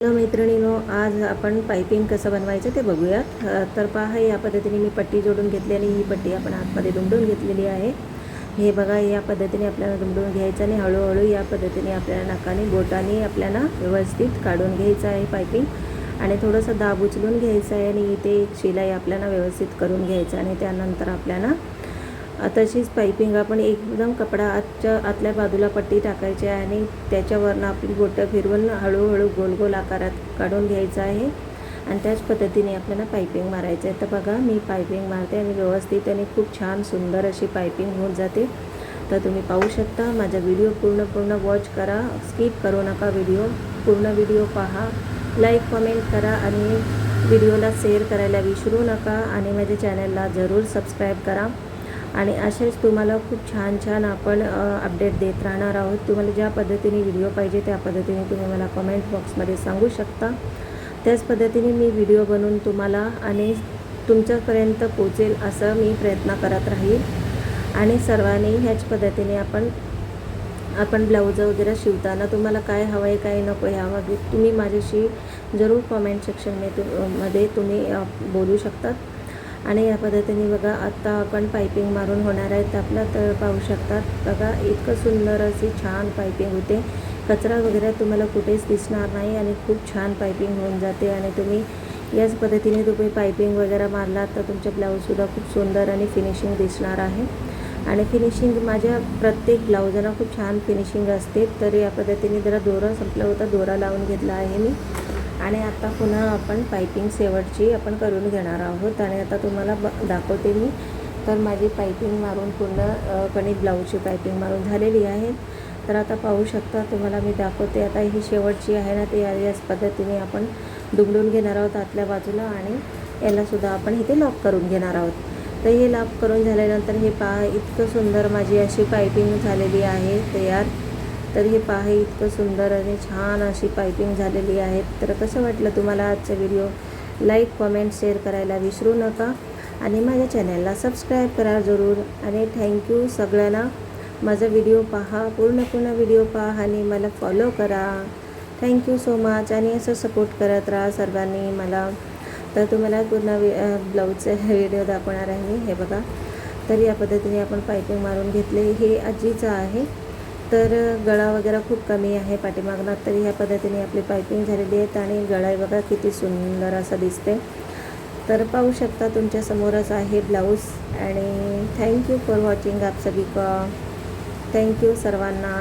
मैत्रिणींनो, आज आपण पाइपिंग कसं बनवायचं ते बघूयात। तर पहा, या पद्धतीने मी पट्टी जोडून घेतली आणि ही पट्टी आपण आतमध्ये दुमडून घेतलेली आहे। हे बघा, या पद्धतीने आपल्याला दुमडून घ्यायचं आणि हळूहळू या पद्धतीने आपल्याला नाकाने बोटाने आपल्याला व्यवस्थित काढून घ्यायचं आहे पाइपिंग आणि थोडंसं दाब उचलून घ्यायचं आहे आणि इथे एक शिलाई आपल्याला व्यवस्थित करून घ्यायचं आणि त्यानंतर आपल्याला तशीच पाइपिंग आपण एकदम कपडा आतल्या बाजूला पट्टी टाकायची आहे आणि त्याच्यावरनं आपली बोटं फिरवून हळूहळू गोल गोल आकारात काढून घ्यायचं आहे आणि त्याच पद्धतीने आपल्याला पाइपिंग मारायचं आहे। तर बघा, मी पाइपिंग मारते आणि व्यवस्थित आणि खूप छान सुंदर अशी पाइपिंग होऊन जाते। तर तुम्ही पाहू शकता। माझा व्हिडिओ पूर्ण वॉच करा, स्किप करू नका, पूर्ण व्हिडिओ पहा, लाईक कमेंट करा आणि व्हिडिओला शेअर करायला विसरू नका आणि माझ्या चॅनलला जरूर सबस्क्राईब करा आणि असेच तुम्हाला खूप छान आपण अपडेट देत राहणार आहोत। तुम्हाला ज्या पद्धतीने व्हिडिओ पाहिजे त्या पद्धतीने तुम्ही मला कमेंट बॉक्समध्ये सांगू शकता। त्याच पद्धतीने मी व्हिडिओ बनवून तुम्हाला आणि तुमच्यापर्यंत पोचेल असं मी प्रयत्न करत राहील आणि सर्वांनी ह्याच पद्धतीने आपण ब्लाऊज वगैरे शिवताना तुम्हाला काय हवं आहे काय नको ह्यामध्ये तुम्ही माझ्याशी जरूर कमेंट सेक्शनमध्ये तुम्ही बोलू शकतात। आणि या पद्धतीने बघा, आता आपण पाइपिंग मारून होणार आहे आपला, तर पाहू शकतात। बघा, इतकं सुंदर अशी छान पाइपिंग होते, कचरा वगैरे तुम्हाला कुठेच दिसणार नाही आणि खूप छान पाइपिंग होऊन जाते आणि तुम्ही याच पद्धतीने तुम्ही पाइपिंग वगैरे मारलात तर तुमचे ब्लाऊजसुद्धा खूप सुंदर आणि फिनिशिंग दिसणार आहे आणि फिनिशिंग माझ्या प्रत्येक ब्लाऊजांना खूप छान फिनिशिंग असते। तर या पद्धतीने जरा दोरा संपला होता, दोरा लावून घेतला आहे मी आणि आता पुन्हा आपण पाइपिंग शेवटची आपण करून घेणार आहोत आणि आता तुम्हाला दाखवते मी। तर माझी पाइपिंग मारून पूर्णपणे ब्लाऊजची पाइपिंग मारून झालेली आहे। तर आता पाहू शकता, तुम्हाला मी दाखवते। आता ही शेवटची आहे ना, ते याच पद्धतीने आपण दुमडून घेणार आहोत आतल्या बाजूला आणि यालासुद्धा आपण इथे लॉक करून घेणार आहोत। तर हे लॉक करून झाल्यानंतर हे पहा, इतकं सुंदर माझी अशी पाइपिंग झालेली आहे तयार। तर हे पहा, इतकं सुंदर आणि छान अशी पाइपिंग झालेली आहे। तर कसं वाटलं तुम्हाला आजचा व्हिडिओ? लाईक कमेंट शेअर करायला विसरू नका आणि माझ्या चॅनलला सबस्क्राईब करा जरूर आणि थँक्यू सगळ्यांना। माझा व्हिडिओ पहा, पूर्ण व्हिडिओ पहा आणि मला फॉलो करा। थँक्यू सो मच आणि असं सपोर्ट करत राहा सर्वांनी मला। तर तुम्हाला पूर्ण ब्लाऊजचा व्हिडिओ दाखवणार आहे मी। हे बघा, तर या पद्धतीने आपण पाइपिंग मारून घेतले। हे आजीचं आहे, तर गळा वगैरे खूप कमी आहे पाठीमागना, तरी ह्या पद्धतीने आपली पाइपिंग झालेली आहे आणि गळा बघा किती सुंदर असं दिसते। तर पाहू शकता, तुमच्या समोरच आहे ब्लाऊज आणि थँक्यू फॉर वॉचिंग आप सभी का। थँक्यू सर्वांना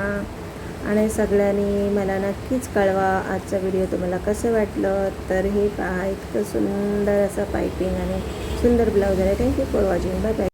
आणि सगळ्यांनी मला नक्कीच कळवा आजचा व्हिडिओ तुम्हाला कसं वाटलं। तर हे पहा, इतकं सुंदर असं पाइपिंग आणि सुंदर ब्लाऊज आहे। Thank you for watching, bye bye.